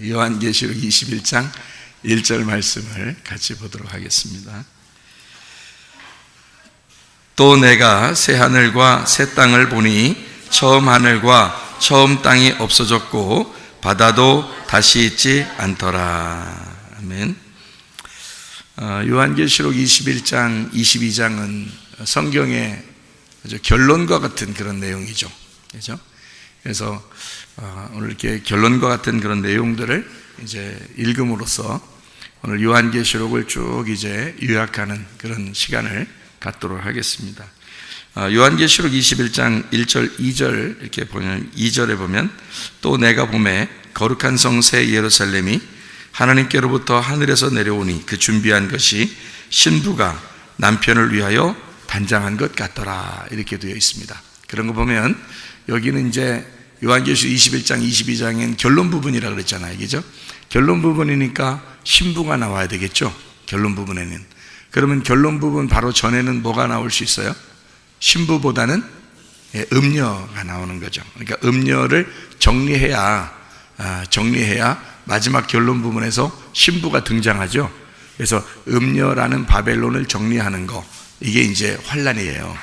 요한계시록 21장 1절 말씀을 같이 보도록 하겠습니다. 또 내가 새 하늘과 새 땅을 보니 처음 하늘과 처음 땅이 없어졌고 바다도 다시 있지 않더라. 아멘. 요한계시록 21장, 22장은 성경의 결론과 같은 그런 내용이죠. 그렇죠? 그래서 오늘 이렇게 결론과 같은 그런 내용들을 이제 읽음으로써 오늘 요한계시록을 쭉 이제 요약하는 그런 시간을 갖도록 하겠습니다. 요한계시록 21장 1절 2절 이렇게 보면 2절에 보면 또 내가 보매 거룩한 성 새 예루살렘이 하나님께로부터 하늘에서 내려오니 그 준비한 것이 신부가 남편을 위하여 단장한 것 같더라. 이렇게 되어 있습니다. 그런 거 보면 여기는 이제 요한계시록 21장 22장엔 결론 부분이라고 그랬잖아요. 그죠? 결론 부분이니까 신부가 나와야 되겠죠. 결론 부분에는. 그러면 결론 부분 바로 전에는 뭐가 나올 수 있어요? 신부보다는 음녀가 나오는 거죠. 그러니까 음녀를 정리해야 마지막 결론 부분에서 신부가 등장하죠. 그래서 음녀라는 바벨론을 정리하는 거, 이게 이제 환란이에요.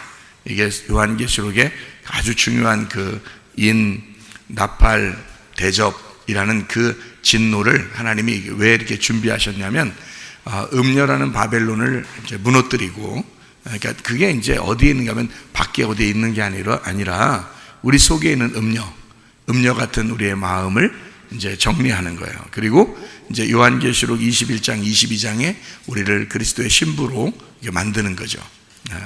이게 요한계시록의 아주 중요한 그 나팔, 대접이라는 그 진노를 하나님이 왜 이렇게 준비하셨냐면 음녀라는 바벨론을 이제 무너뜨리고, 그러니까 그게 이제 어디에 있는가 하면 밖에 어디에 있는 게 아니라 우리 속에 있는 음녀 같은 우리의 마음을 이제 정리하는 거예요. 그리고 이제 요한계시록 21장, 22장에 우리를 그리스도의 신부로 만드는 거죠.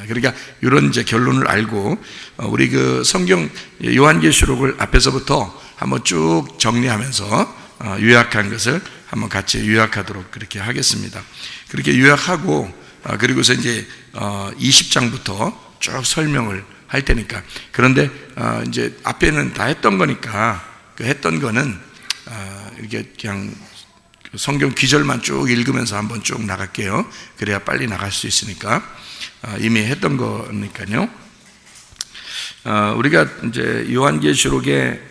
그러니까 이런 이제 결론을 알고 우리 그 성경 요한계시록을 앞에서부터 한번 쭉 정리하면서 요약한 것을 한번 같이 요약하도록 그렇게 하겠습니다. 그렇게 요약하고 그리고서 이제 20장부터 쭉 설명을 할 테니까. 그런데 이제 앞에는 다 했던 거니까 그 했던 거는 이렇게 그냥 성경 귀절만 쭉 읽으면서 한번 쭉 나갈게요. 그래야 빨리 나갈 수 있으니까. 이미 했던 거니까요. 우리가 이제 요한계시록의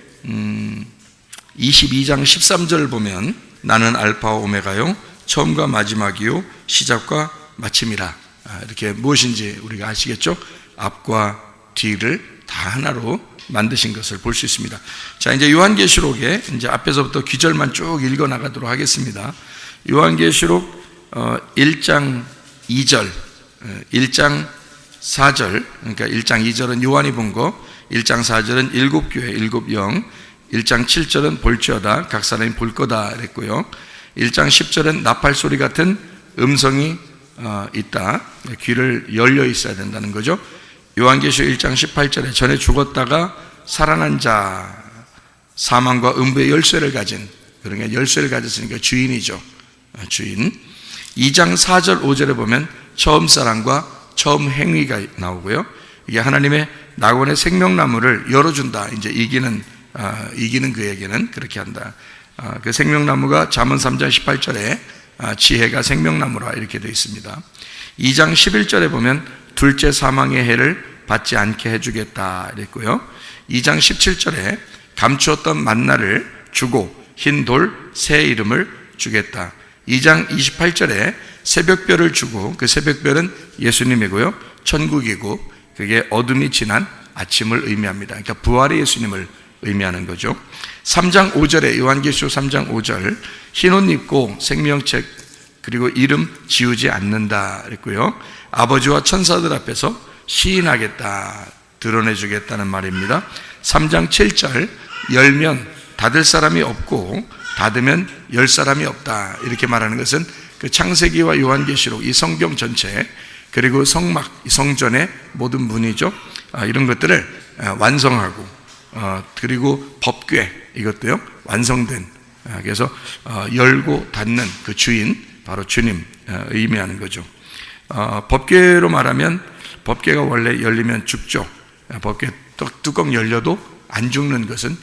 22장 13절 보면 나는 알파와 오메가요 처음과 마지막이요 시작과 마침이라. 이렇게 무엇인지 우리가 아시겠죠? 앞과 뒤를 다 하나로 만드신 것을 볼 수 있습니다. 자, 이제 요한계시록에 이제 앞에서부터 귀절만 쭉 읽어 나가도록 하겠습니다. 요한계시록 1장 2절, 1장 4절, 그러니까 1장 2절은 요한이 본 거, 1장 4절은 일곱 교회, 일곱 영, 1장 7절은 볼지어다, 각 사람이 볼 거다 그랬고요. 1장 10절은 나팔 소리 같은 음성이 있다. 귀를 열려 있어야 된다는 거죠. 요한계시록 1장 18절에 전에 죽었다가 살아난 자, 사망과 음부의 열쇠를 가진, 그러니까 열쇠를 가졌으니까 주인이죠. 주인. 2장 4절 5절에 보면 처음 사랑과 처음 행위가 나오고요. 이게 하나님의 낙원의 생명나무를 열어준다. 이제 이기는 그에게는 그렇게 한다. 그 생명나무가 잠언 3장 18절에 지혜가 생명나무라 이렇게 되어 있습니다. 2장 11절에 보면 둘째 사망의 해를 받지 않게 해주겠다 이랬고요. 2장 17절에 감추었던 만나를 주고 흰 돌 새 이름을 주겠다. 2장 28절에 새벽별을 주고 그 새벽별은 예수님이고요. 천국이고 그게 어둠이 지난 아침을 의미합니다. 그러니까 부활의 예수님을 의미하는 거죠. 3장 5절에 요한계시록 3장 5절 흰 옷 입고 생명책 그리고 이름 지우지 않는다 그랬고요. 아버지와 천사들 앞에서 시인하겠다, 드러내주겠다는 말입니다. 3장 7절 열면 닫을 사람이 없고 닫으면 열 사람이 없다 이렇게 말하는 것은 그 창세기와 요한계시록 이 성경 전체 그리고 성막, 성전의 모든 문이죠. 이런 것들을 완성하고 그리고 법궤 이것도요 완성된 그래서 열고 닫는 그 주인 바로 주님 의미하는 거죠. 법궤로 말하면 법궤가 원래 열리면 죽죠. 법궤 뚜껑 열려도 안 죽는 것은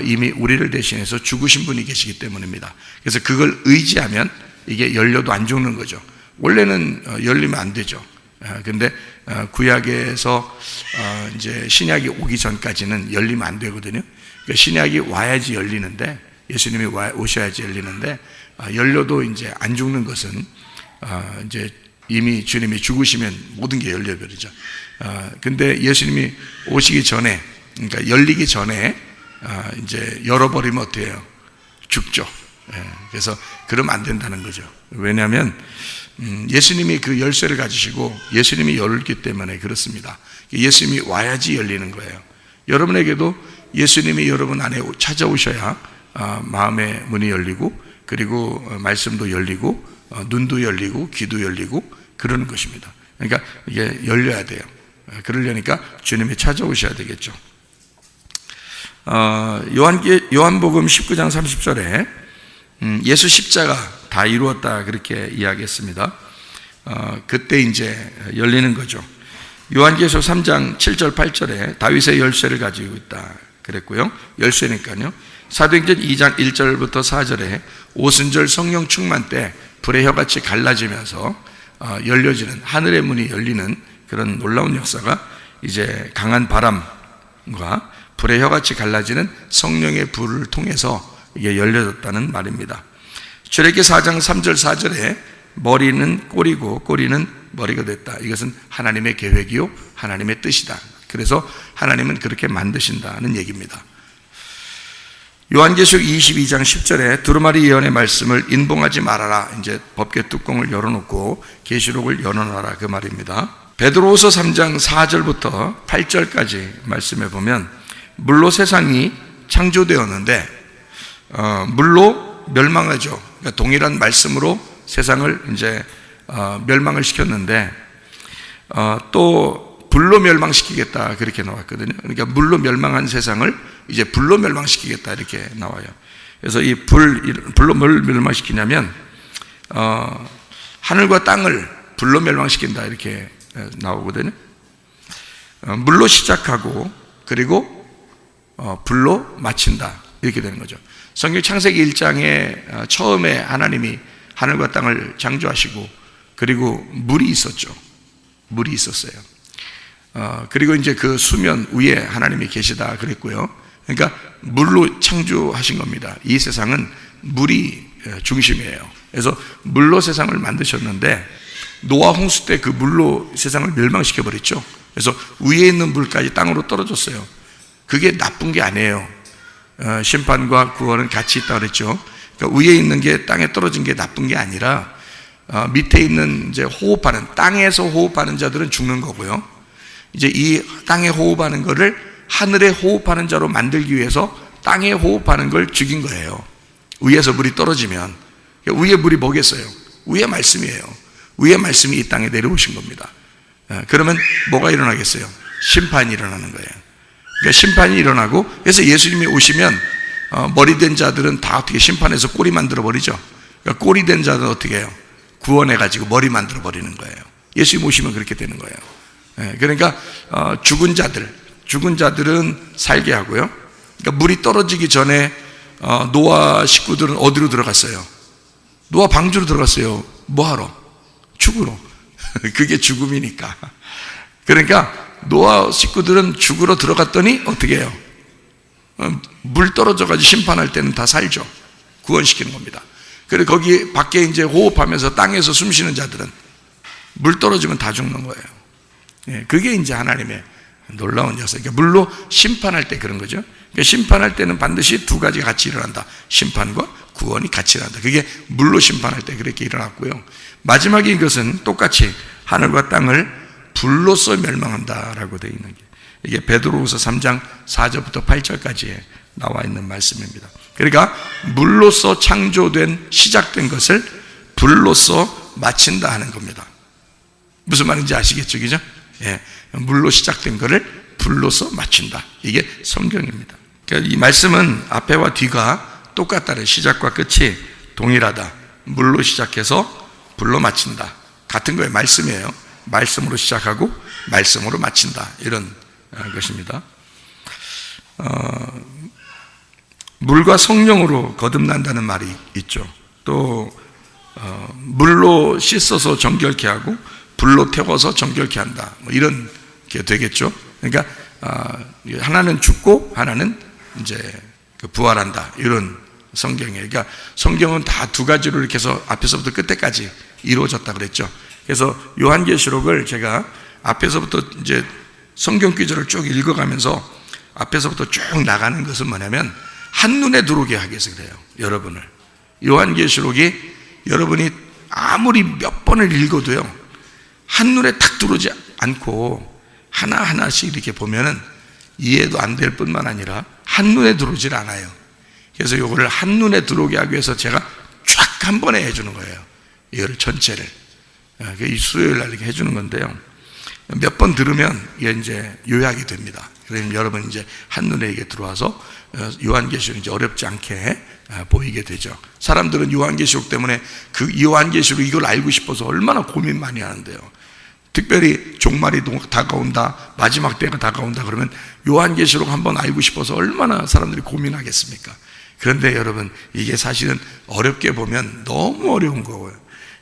이미 우리를 대신해서 죽으신 분이 계시기 때문입니다. 그래서 그걸 의지하면 이게 열려도 안 죽는 거죠. 원래는 열리면 안 되죠. 근데 구약에서 이제 신약이 오기 전까지는 열리면 안 되거든요. 그러니까 신약이 와야지 열리는데 예수님이 오셔야지 열리는데, 열려도 이제 안 죽는 것은 이제 이미 주님이 죽으시면 모든 게 열려버리죠. 근데 예수님이 오시기 전에, 그러니까 열리기 전에 이제 열어버리면 어떻게 해요? 죽죠. 그래서 그러면 안 된다는 거죠. 왜냐하면 예수님이 그 열쇠를 가지시고 예수님이 열기 때문에 그렇습니다. 예수님이 와야지 열리는 거예요. 여러분에게도 예수님이 여러분 안에 찾아오셔야 마음의 문이 열리고, 그리고 말씀도 열리고, 눈도 열리고, 귀도 열리고, 그러는 것입니다. 그러니까 이게 열려야 돼요. 그러려니까 주님이 찾아오셔야 되겠죠. 요한복음 19장 30절에 예수 십자가 다 이루었다 그렇게 이야기했습니다. 그때 이제 열리는 거죠. 요한계시록 3장 7절 8절에 다윗의 열쇠를 가지고 있다 그랬고요. 열쇠니까요. 사도행전 2장 1절부터 4절에 오순절 성령 충만 때 불의 혀같이 갈라지면서 열려지는, 하늘의 문이 열리는 그런 놀라운 역사가 이제 강한 바람과 불의 혀같이 갈라지는 성령의 불을 통해서 이게 열려졌다는 말입니다. 출애굽기 4장 3절 4절에 머리는 꼬리고 꼬리는 머리가 됐다. 이것은 하나님의 계획이요 하나님의 뜻이다. 그래서 하나님은 그렇게 만드신다는 얘기입니다. 요한계시록 22장 10절에 두루마리 예언의 말씀을 인봉하지 말아라. 이제 법궤 뚜껑을 열어놓고 계시록을 열어놔라 그 말입니다. 베드로후서 3장 4절부터 8절까지 말씀해 보면 물로 세상이 창조되었는데 물로 멸망하죠. 그러니까 동일한 말씀으로 세상을 이제 멸망을 시켰는데 또 불로 멸망시키겠다 그렇게 나왔거든요. 그러니까 물로 멸망한 세상을 이제 불로 멸망시키겠다 이렇게 나와요. 그래서 이 불로 뭘 멸망시키냐면 하늘과 땅을 불로 멸망시킨다 이렇게 나오거든요. 물로 시작하고 그리고 불로 마친다 이렇게 되는 거죠. 성경 창세기 1장에 처음에 하나님이 하늘과 땅을 창조하시고, 그리고 물이 있었죠. 물이 있었어요. 그리고 이제 그 수면 위에 하나님이 계시다 그랬고요. 그러니까 물로 창조하신 겁니다. 이 세상은 물이 중심이에요. 그래서 물로 세상을 만드셨는데 노아 홍수 때 그 물로 세상을 멸망시켜 버렸죠. 그래서 위에 있는 물까지 땅으로 떨어졌어요. 그게 나쁜 게 아니에요. 심판과 구원은 같이 있다 그랬죠. 그러니까 위에 있는 게 땅에 떨어진 게 나쁜 게 아니라 밑에 있는 이제 호흡하는, 땅에서 호흡하는 자들은 죽는 거고요. 이제 이 땅에 호흡하는 거를 하늘에 호흡하는 자로 만들기 위해서 땅에 호흡하는 걸 죽인 거예요. 위에서 물이 떨어지면. 위에 물이 뭐겠어요? 위에 말씀이에요. 위에 말씀이 이 땅에 내려오신 겁니다. 그러면 뭐가 일어나겠어요? 심판이 일어나는 거예요. 그러니까 심판이 일어나고, 그래서 예수님이 오시면 머리 된 자들은 다 어떻게 심판해서 꼬리 만들어 버리죠. 그러니까 꼬리 된 자들은 어떻게 해요? 구원해 가지고 머리 만들어 버리는 거예요. 예수님 오시면 그렇게 되는 거예요. 그러니까 죽은 자들은 살게 하고요. 그러니까 물이 떨어지기 전에 노아 식구들은 어디로 들어갔어요? 노아 방주로 들어갔어요. 뭐하러? 죽으러. 그게 죽음이니까. 그러니까 노아 식구들은 죽으러 들어갔더니 어떻게 해요? 물 떨어져가지고 심판할 때는 다 살죠. 구원시키는 겁니다. 그리고 거기 밖에 이제 호흡하면서 땅에서 숨 쉬는 자들은 물 떨어지면 다 죽는 거예요. 그게 이제 하나님의 놀라운 역사. 그러니까 물로 심판할 때 그런 거죠. 그러니까 심판할 때는 반드시 두 가지가 같이 일어난다. 심판과 구원이 같이 일어난다. 그게 물로 심판할 때 그렇게 일어났고요. 마지막에 이것은 똑같이 하늘과 땅을 불로써 멸망한다라고 되어 있는 게, 이게 베드로후서 3장 4절부터 8절까지에 나와 있는 말씀입니다. 그러니까 물로써 창조된, 시작된 것을 불로써 마친다 하는 겁니다. 무슨 말인지 아시겠죠? 그죠? 물로 시작된 것을 불로써 마친다. 이게 성경입니다. 그러니까 이 말씀은 앞에와 뒤가 똑같다는, 시작과 끝이 동일하다. 물로 시작해서 불로 마친다. 같은 거예요. 말씀이에요. 말씀으로 시작하고 말씀으로 마친다. 이런 것입니다. 물과 성령으로 거듭난다는 말이 있죠. 또 물로 씻어서 정결케 하고 불로 태워서 정결케 한다. 뭐 이런 게 되겠죠. 그러니까 하나는 죽고 하나는 이제 부활한다. 이런 성경에. 그러니까 성경은 다 두 가지로 이렇게 해서 앞에서부터 끝에까지 이루어졌다 그랬죠. 그래서 요한계시록을 제가 앞에서부터 이제 성경 구절을 쭉 읽어가면서 앞에서부터 쭉 나가는 것은 뭐냐면 한눈에 들어오게 하기 위해서 그래요. 여러분을. 요한계시록이 여러분이 아무리 몇 번을 읽어도요, 한눈에 탁 들어오지 않고 하나하나씩 이렇게 보면은 이해도 안 될 뿐만 아니라 한눈에 들어오질 않아요. 그래서 요거를 한눈에 들어오게 하기 위해서 제가 쫙 한 번에 해주는 거예요. 이거를 전체를. 이 수요일 날 이렇게 해주는 건데요. 몇 번 들으면 이게 이제 요약이 됩니다. 그러면 여러분 이제 한눈에 이게 들어와서 요한계시록이 이제 어렵지 않게 보이게 되죠. 사람들은 요한계시록 때문에 그 요한계시록 이걸 알고 싶어서 얼마나 고민 많이 하는데요. 특별히 종말이 다가온다, 마지막 때가 다가온다 그러면 요한계시록 한번 알고 싶어서 얼마나 사람들이 고민하겠습니까? 그런데 여러분, 이게 사실은 어렵게 보면 너무 어려운 거고요.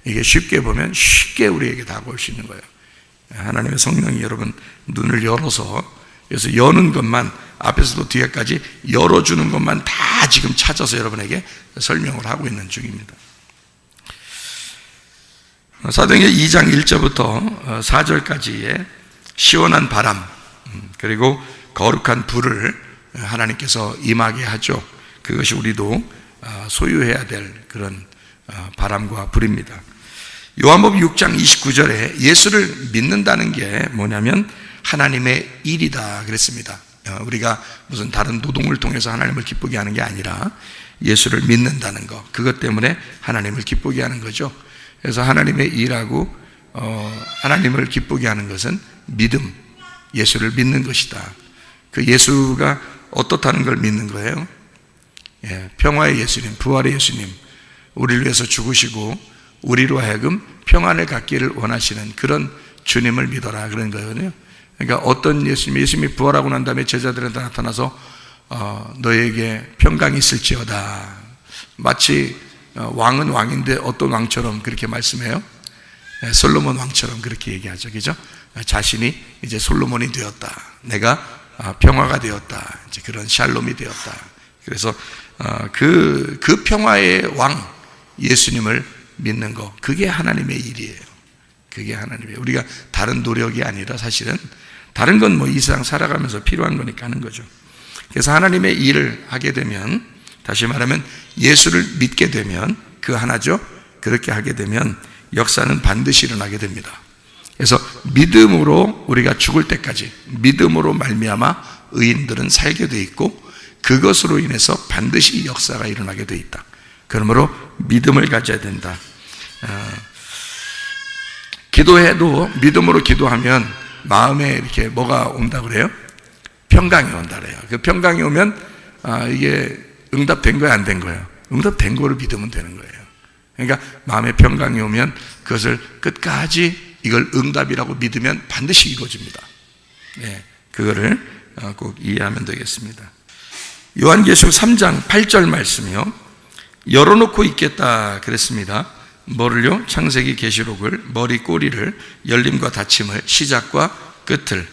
이게 쉽게 보면 쉽게 우리에게 다가올 수 있는 거예요. 하나님의 성령이 여러분 눈을 열어서, 그래서 여는 것만, 앞에서도 뒤에까지 열어주는 것만 다 지금 찾아서 여러분에게 설명을 하고 있는 중입니다. 사도행전 2장 1절부터 4절까지의 시원한 바람, 그리고 거룩한 불을 하나님께서 임하게 하죠. 그것이 우리도 소유해야 될 그런 바람과 불입니다. 요한복음 6장 29절에 예수를 믿는다는 게 뭐냐면 하나님의 일이다 그랬습니다. 우리가 무슨 다른 노동을 통해서 하나님을 기쁘게 하는 게 아니라 예수를 믿는다는 것, 그것 때문에 하나님을 기쁘게 하는 거죠. 그래서 하나님의 일하고 하나님을 기쁘게 하는 것은 믿음, 예수를 믿는 것이다. 그 예수가 어떻다는 걸 믿는 거예요? 평화의 예수님, 부활의 예수님, 우리를 위해서 죽으시고 우리로 하여금 평안을 갖기를 원하시는 그런 주님을 믿어라 그런 거거든요. 그러니까 어떤 예수님이 부활하고 난 다음에 제자들한테 나타나서 너에게 평강이 있을지어다. 마치 왕은 왕인데 어떤 왕처럼 그렇게 말씀해요? 솔로몬 왕처럼 그렇게 얘기하죠. 그죠? 자신이 이제 솔로몬이 되었다. 내가 평화가 되었다. 이제 그런 샬롬이 되었다. 그래서 그 평화의 왕 예수님을 믿는 거, 그게 하나님의 일이에요. 그게 하나님의, 우리가 다른 노력이 아니라 사실은 다른 건 뭐 이 세상 살아가면서 필요한 거니까 하는 거죠. 그래서 하나님의 일을 하게 되면, 다시 말하면 예수를 믿게 되면 그 하나죠. 그렇게 하게 되면 역사는 반드시 일어나게 됩니다. 그래서 믿음으로 우리가 죽을 때까지 믿음으로 말미암아 의인들은 살게 돼 있고, 그것으로 인해서 반드시 역사가 일어나게 돼 있다. 그러므로 믿음을 가져야 된다. 기도해도 믿음으로 기도하면 마음에 이렇게 뭐가 온다 그래요? 평강이 온다 그래요. 그 평강이 오면 이게 응답된 거야, 안 된 거예요? 응답된 거를 믿으면 되는 거예요. 그러니까 마음에 평강이 오면 그것을 끝까지 이걸 응답이라고 믿으면 반드시 이루어집니다. 네, 그거를 꼭 이해하면 되겠습니다. 요한계시록 3장 8절 말씀이요, 열어놓고 있겠다 그랬습니다. 뭐를요? 창세기 계시록을, 머리 꼬리를, 열림과 닫힘을, 시작과 끝을.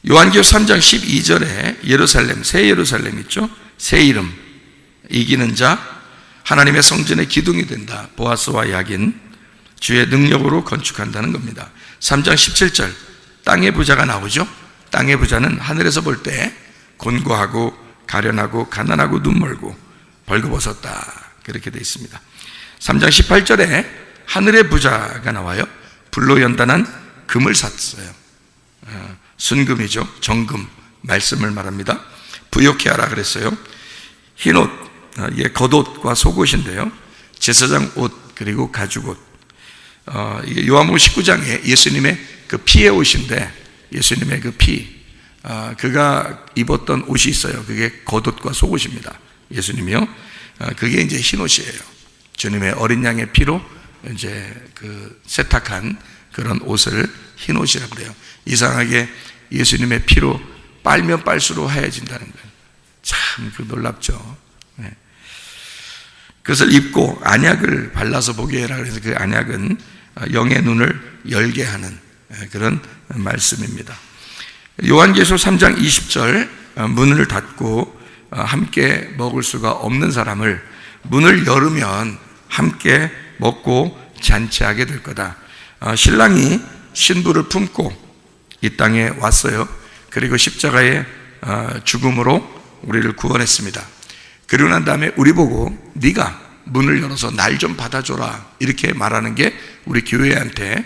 요한계시록 3장 12절에 예루살렘, 새 예루살렘 있죠? 새 이름, 이기는 자, 하나님의 성전의 기둥이 된다. 보아스와 야긴, 주의 능력으로 건축한다는 겁니다. 3장 17절, 땅의 부자가 나오죠? 땅의 부자는 하늘에서 볼 때 곤고하고 가련하고 가난하고 눈멀고 벌거벗었다. 그렇게 되어 있습니다. 3장 18절에 하늘의 부자가 나와요. 불로 연단한 금을 샀어요. 순금이죠. 정금, 말씀을 말합니다. 부욕해 하라 그랬어요. 흰옷, 이게 겉옷과 속옷인데요. 제사장 옷, 그리고 가죽옷. 이게 요한복음 19장에 예수님의 그 피의 옷인데, 예수님의 그 피, 그가 입었던 옷이 있어요. 그게 겉옷과 속옷입니다. 예수님이요. 그게 이제 흰옷이에요. 주님의 어린 양의 피로 이제 그 세탁한 그런 옷을 흰옷이라고 그래요. 이상하게 예수님의 피로 빨면 빨수록 하얘진다는 거예요. 참 놀랍죠. 네. 그것을 입고 안약을 발라서 보게 해라 그래서 그 안약은 영의 눈을 열게 하는 그런 말씀입니다. 요한계시록 3장 20절, 문을 닫고 함께 먹을 수가 없는 사람을 문을 열으면 함께 먹고 잔치하게 될 거다. 신랑이 신부를 품고 이 땅에 왔어요. 그리고 십자가의 죽음으로 우리를 구원했습니다. 그리고 난 다음에 우리 보고 네가 문을 열어서 날 좀 받아줘라 이렇게 말하는 게 우리 교회한테,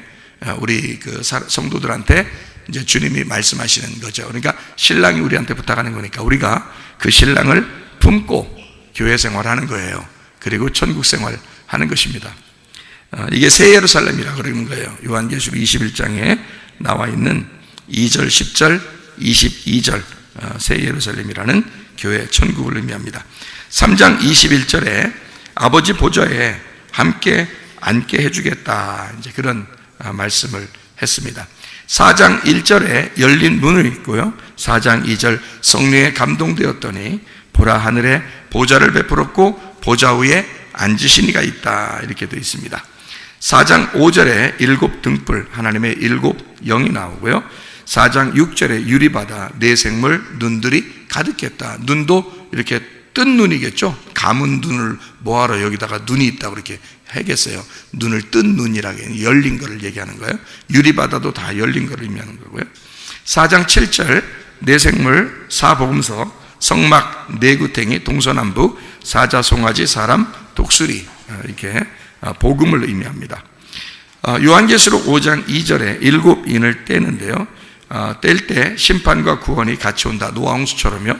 우리 그 성도들한테 이제 주님이 말씀하시는 거죠. 그러니까 신랑이 우리한테 부탁하는 거니까 우리가 그 신랑을 품고 교회 생활하는 거예요. 그리고 천국 생활하는 것입니다. 이게 새 예루살렘이라고 그러는 거예요. 요한계시록 21장에 나와 있는 2절, 10절, 22절 새 예루살렘이라는 교회 천국을 의미합니다. 3장 21절에 아버지 보좌에 함께 앉게 해주겠다, 이제 그런 말씀을 했습니다. 4장 1절에 열린 문을 있고요. 4장 2절 성령에 감동되었더니 보라 하늘에 보좌를 베풀었고 보좌 위에 앉으신 이가 있다, 이렇게 되어 있습니다. 4장 5절에 일곱 등불, 하나님의 일곱 영이 나오고요. 4장 6절에 유리바다, 네 생물, 눈들이 가득했다. 눈도 이렇게 뜬 눈이겠죠. 감은 눈을 뭐하러 여기다가 눈이 있다고 이렇게 하겠어요. 눈을 뜬 눈이라고, 열린 거를 얘기하는 거예요. 유리바다도 다 열린 거를 의미하는 거고요. 4장 7절 네 생물, 사복음서, 성막, 네구탱이, 동서남북, 사자, 송아지, 사람, 독수리, 이렇게 복음을 의미합니다. 요한계시록 5장 2절에 일곱 인을 떼는데요. 뗄 때 심판과 구원이 같이 온다. 노아 홍수처럼요.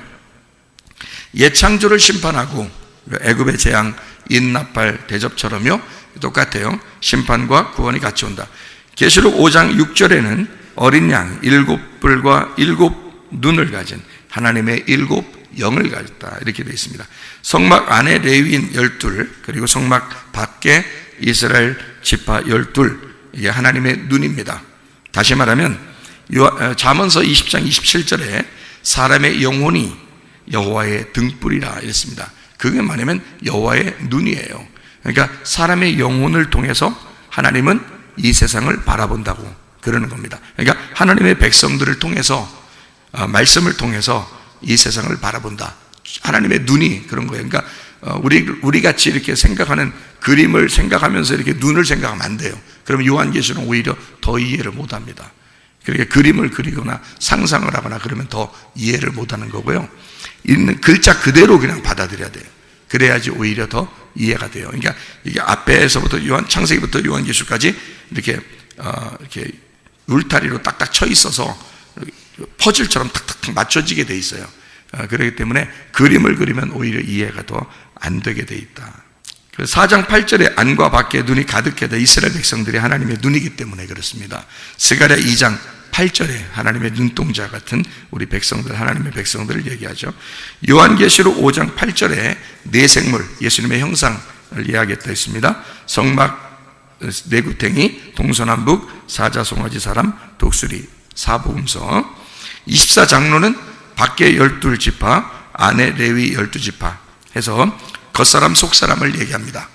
예창조를 심판하고 애굽의 재앙, 인나팔, 대접처럼요. 똑같아요. 심판과 구원이 같이 온다. 계시록 5장 6절에는 어린 양 일곱 뿔과 일곱 눈을 가진 하나님의 일곱 영을 가졌다, 이렇게 되어 있습니다. 성막 안에 레위인 12, 그리고 성막 밖에 이스라엘 지파 12, 이게 하나님의 눈입니다. 다시 말하면 잠언서 20장 27절에 사람의 영혼이 여호와의 등불이라 이랬습니다. 그게 뭐냐면 여호와의 눈이에요. 그러니까 사람의 영혼을 통해서 하나님은 이 세상을 바라본다고 그러는 겁니다. 그러니까 하나님의 백성들을 통해서, 말씀을 통해서 이 세상을 바라본다. 하나님의 눈이 그런 거예요. 그러니까 우리 같이 이렇게 생각하는 그림을 생각하면서 이렇게 눈을 생각하면 안 돼요. 그러면 요한계시록은 오히려 더 이해를 못 합니다. 그러니까 그림을 그리거나 상상을 하거나 그러면 더 이해를 못 하는 거고요. 있는 글자 그대로 그냥 받아들여야 돼요. 그래야지 오히려 더 이해가 돼요. 그러니까 이게 앞에서부터 창세기부터 요한계시록까지 이렇게 울타리로 딱딱 쳐 있어서 퍼즐처럼 탁탁 맞춰지게 돼 있어요. 그렇기 때문에 그림을 그리면 오히려 이해가 더 안 되게 돼 있다. 4장 8절에 안과 밖에 눈이 가득해다. 이스라엘 백성들이 하나님의 눈이기 때문에 그렇습니다. 스가랴 2장 8절에 하나님의 눈동자 같은 우리 백성들, 하나님의 백성들을 얘기하죠. 요한계시록 5장 8절에 네 생물, 예수님의 형상을 이야기했다 했습니다. 성막, 네구탱이, 동서남북, 사자, 송아지, 사람, 독수리, 사복음서. 24장로는 밖에 12지파, 안에 레위 12지파 해서 겉사람 속사람을 얘기합니다.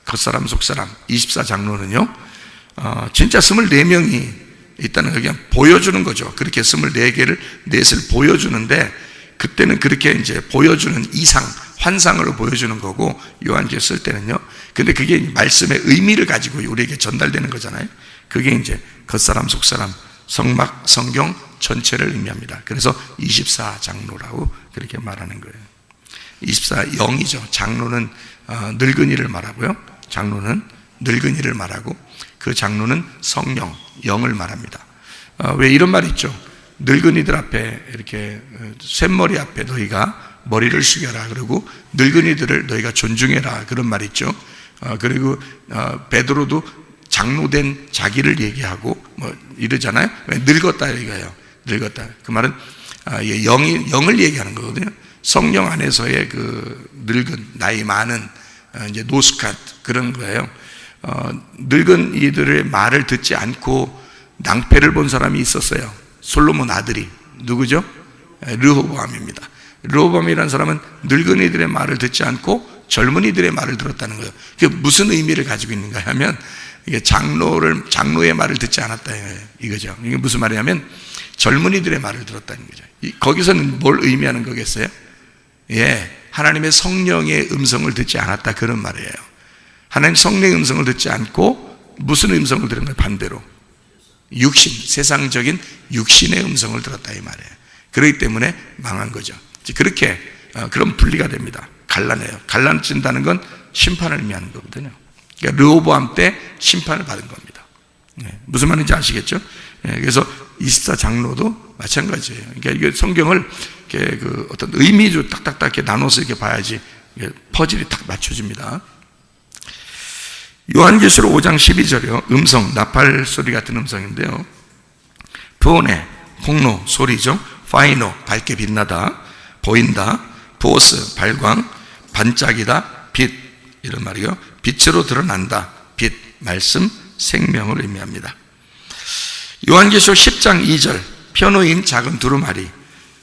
겉사람 속사람. 24장로는요 진짜 24명이 있다는 걸 그냥 보여주는 거죠. 그렇게 24개를 넷을 보여주는데, 그때는 그렇게 이제 보여주는 이상, 환상으로 보여주는 거고, 요한계시록 쓸 때는요. 근데 그게 말씀의 의미를 가지고 우리에게 전달되는 거잖아요. 그게 이제 겉사람 속사람, 성막, 성경 전체를 의미합니다. 그래서 24장로라고 그렇게 말하는 거예요. 24영이죠. 장로는 늙은이를 말하고요. 장로는 늙은이를 말하고, 그 장로는 성령, 영을 말합니다. 왜 이런 말이 있죠? 늙은이들 앞에 이렇게 쇳머리 앞에 너희가 머리를 숙여라, 그리고 늙은이들을 너희가 존중해라, 그런 말이 있죠. 그리고 베드로도 장로된 자기를 얘기하고 뭐 이러잖아요. 왜 늙었다 이거예요. 늙었다. 그 말은 영을 얘기하는 거거든요. 성령 안에서의 그 늙은, 나이 많은 이제 노스캇, 그런 거예요. 늙은 이들의 말을 듣지 않고 낭패를 본 사람이 있었어요. 솔로몬 아들이 누구죠? 르호보암입니다. 르호보암이라는 사람은 늙은이들의 말을 듣지 않고 젊은이들의 말을 들었다는 거예요. 그게 무슨 의미를 가지고 있는가 하면, 이게 장로의 말을 듣지 않았다 이거죠. 이게 무슨 말이냐면 젊은이들의 말을 들었다는 거죠. 거기서는 뭘 의미하는 거겠어요? 하나님의 성령의 음성을 듣지 않았다, 그런 말이에요. 하나님 성령의 음성을 듣지 않고 무슨 음성을 들은 거예요? 반대로 육신, 세상적인 육신의 음성을 들었다, 이 말이에요. 그렇기 때문에 망한 거죠. 그렇게 그런 분리가 됩니다. 갈라내요. 갈라진다는 건 심판을 의미하는 거거든요. 그러니까 르호보암 때 심판을 받은 겁니다. 무슨 말인지 아시겠죠? 그래서 24장로도 마찬가지예요. 그러니까 이게 성경을 이렇게 어떤 의미로 딱딱딱 이렇게 나눠서 이렇게 봐야지 퍼즐이 딱 맞춰집니다. 요한계시록 5장 12절이요. 음성, 나팔 소리 같은 음성인데요. 부온의 폭로, 소리죠. 파이노, 밝게 빛나다, 보인다, 보스, 발광, 반짝이다, 빛, 이런 말이요. 빛으로 드러난다, 빛, 말씀, 생명을 의미합니다. 요한계시록 10장 2절, 편호인 작은 두루마리,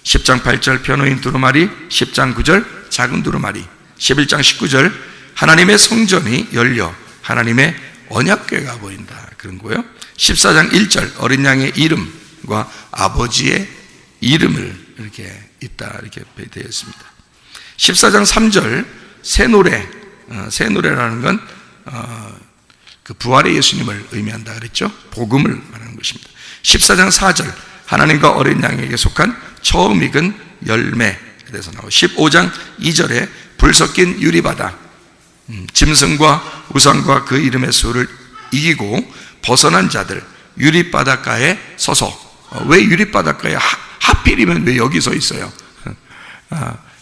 10장 8절 편호인 두루마리, 10장 9절 작은 두루마리, 11장 19절 하나님의 성전이 열려 하나님의 언약궤가 보인다, 그런 거예요. 14장 1절 어린 양의 이름과 아버지의 이름을 이렇게 있다, 이렇게 되어 있습니다. 14장 3절 새 노래, 새 노래라는 건 그 부활의 예수님을 의미한다 그랬죠. 복음을 말하는 것입니다. 14장 4절 하나님과 어린 양에게 속한 처음 익은 열매, 그래서 나오고 15장 2절에 불 섞인 유리바다, 짐승과 우상과 그 이름의 수를 이기고 벗어난 자들 유리바닷가에 서서, 왜 유리바닷가에 하필이면 왜 여기 서 있어요?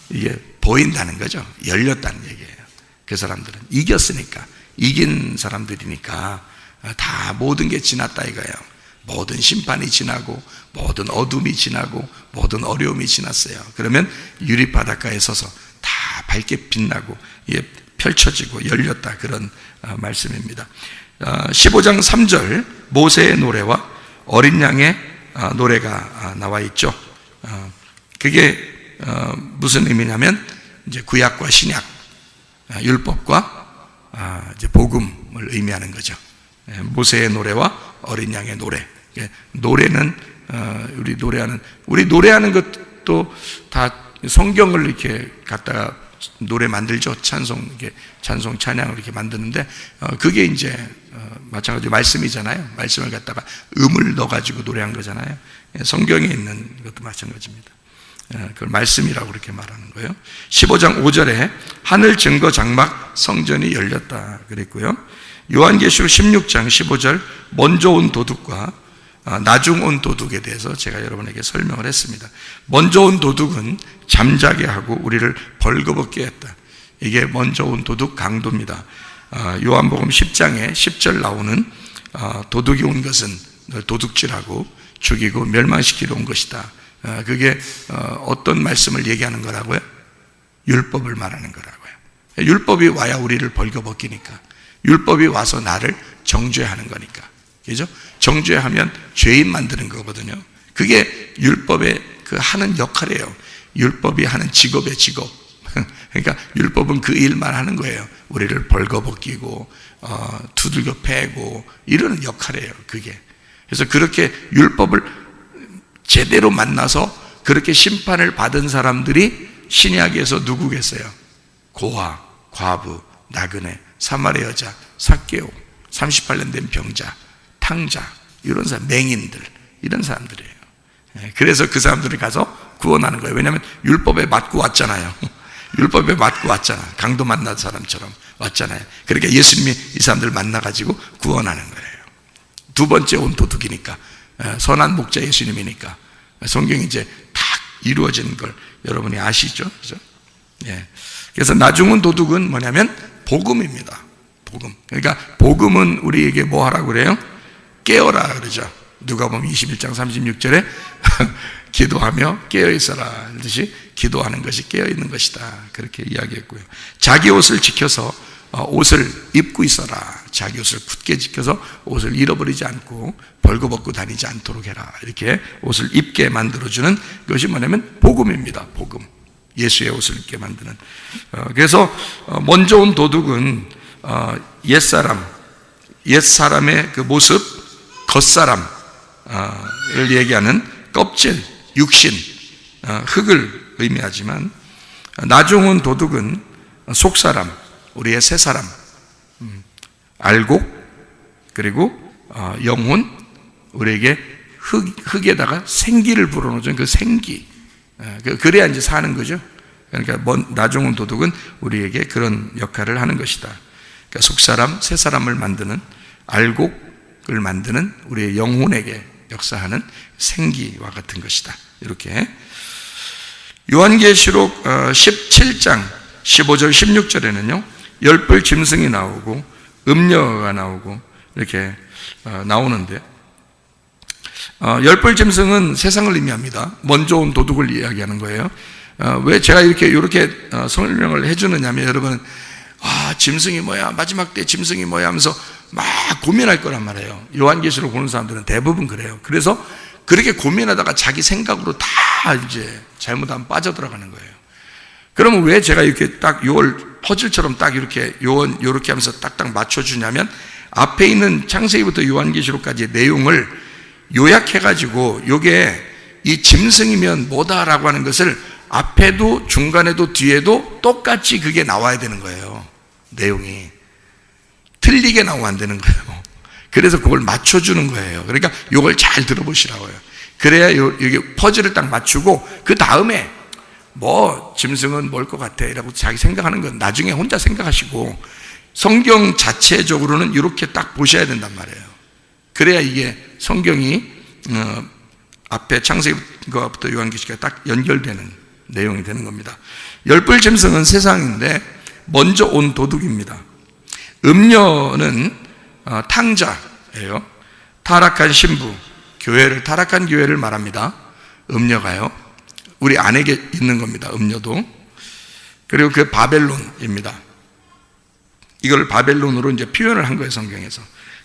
이게 보인다는 거죠. 열렸다는 얘기예요. 그 사람들은 이겼으니까, 이긴 사람들이니까 다 모든 게 지났다 이거예요. 모든 심판이 지나고 모든 어둠이 지나고 모든 어려움이 지났어요. 그러면 유리바닷가에 서서 다 밝게 빛나고 펼쳐지고 열렸다, 그런 말씀입니다. 15장 3절 모세의 노래와 어린 양의 노래가 나와 있죠. 그게 무슨 의미냐면 이제 구약과 신약, 율법과 이제 복음을 의미하는 거죠. 모세의 노래와 어린 양의 노래. 노래는 우리 노래하는 것도 다 성경을 이렇게 갖다가 노래 만들죠. 찬송 찬양을 이렇게 만드는데 그게 이제 마찬가지로 말씀이잖아요. 말씀을 갖다가 음을 넣어가지고 노래한 거잖아요. 성경에 있는 것도 마찬가지입니다. 그걸 말씀이라고 그렇게 말하는 거예요. 15장 5절에 하늘 증거 장막 성전이 열렸다 그랬고요. 요한계시록 16장 15절 먼저 온 도둑과 나중 온 도둑에 대해서 제가 여러분에게 설명을 했습니다. 먼저 온 도둑은 잠자게 하고 우리를 벌거벗게 했다. 이게 먼저 온 도둑 강도입니다. 요한복음 10장에 10절 나오는 도둑이 온 것은 도둑질하고 죽이고 멸망시키러 온 것이다. 그게 어떤 말씀을 얘기하는 거라고요? 율법을 말하는 거라고요. 율법이 와야 우리를 벌거벗기니까, 율법이 와서 나를 정죄하는 거니까, 그죠? 정죄하면 죄인 만드는 거거든요. 그게 율법의 그 하는 역할이에요. 율법이 하는 직업의 직업. 그러니까 율법은 그 일만 하는 거예요. 우리를 벌거벗기고 두들겨 패고 이러는 역할이에요, 그게. 그래서 그렇게 율법을 제대로 만나서 그렇게 심판을 받은 사람들이 신약에서 누구겠어요? 고아, 과부, 나그네, 사마리 여자, 삭개오, 38년 된 병자, 탕자, 이런 사람, 맹인들, 이런 사람들이에요. 그래서 그 사람들이 가서 구원하는 거예요. 왜냐하면 율법에 맞고 왔잖아요. 율법에 맞고 왔잖아. 강도 만난 사람처럼 왔잖아요. 그러니까 예수님이 이 사람들 만나가지고 구원하는 거예요. 두 번째 온 도둑이니까, 선한 목자 예수님이니까 성경이 이제 다 이루어진 걸 여러분이 아시죠? 그죠? 예. 그래서 나중 온 도둑은 뭐냐면 복음입니다. 복음. 그러니까 복음은 우리에게 뭐 하라고 그래요? 깨어라 그러죠. 누가복음 21장 36절에 기도하며 깨어있어라 하듯이 기도하는 것이 깨어있는 것이다, 그렇게 이야기했고요. 자기 옷을 지켜서 옷을 입고 있어라. 자기 옷을 굳게 지켜서 옷을 잃어버리지 않고 벌거벗고 다니지 않도록 해라. 이렇게 옷을 입게 만들어주는 것이 뭐냐면 복음입니다. 복음. 예수의 옷을 입게 만드는. 그래서 먼저 온 도둑은 옛사람의 그 모습, 겉사람을 얘기하는 껍질, 육신, 흙을 의미하지만 나중은 도둑은 속사람, 우리의 새사람, 알곡, 그리고 영혼, 우리에게 흙에다가 생기를 불어넣어준 그 생기, 그래야 이제 사는 거죠. 그러니까 나중은 도둑은 우리에게 그런 역할을 하는 것이다. 그러니까 속사람, 새사람을 만드는, 알곡을 만드는 우리의 영혼에게 역사하는 생기와 같은 것이다. 이렇게 요한계시록 17장 15절 16절에는요 열불 짐승이 나오고 음녀가 나오고 이렇게 나오는데, 열불 짐승은 세상을 의미합니다. 먼저 온 도둑을 이야기하는 거예요. 왜 제가 이렇게 설명을 해주느냐면, 여러분 짐승이 뭐야, 마지막 때 짐승이 뭐야 하면서 막 고민할 거란 말이에요. 요한계시록 보는 사람들은 대부분 그래요. 그래서 그렇게 고민하다가 자기 생각으로 다 이제 잘못하면 빠져들어가는 거예요. 그러면 왜 제가 이렇게 딱 요걸 퍼즐처럼 딱 이렇게 요렇게 하면서 딱딱 맞춰주냐면, 앞에 있는 창세기부터 요한계시록까지의 내용을 요약해가지고 요게 이 짐승이면 뭐다라고 하는 것을 앞에도 중간에도 뒤에도 똑같이 그게 나와야 되는 거예요. 내용이 틀리게 나오면 안 되는 거예요. 그래서 그걸 맞춰주는 거예요. 그러니까 요걸 잘 들어보시라고요. 그래야 여기 퍼즐을 딱 맞추고 그 다음에 뭐 짐승은 뭘 것 같아 이라고 자기 생각하는 건 나중에 혼자 생각하시고, 성경 자체적으로는 이렇게 딱 보셔야 된단 말이에요. 그래야 이게 성경이 앞에 창세기부터 요한계시가 딱 연결되는 내용이 되는 겁니다. 열불 짐승은 세상인데 먼저 온 도둑입니다. 음녀는 탕자예요. 타락한 신부, 타락한 교회를 말합니다. 음녀가요. 우리 안에 있는 겁니다. 음녀도. 그리고 그 바벨론입니다. 이걸 바벨론으로 이제 표현을 한 거예요, 성경에서.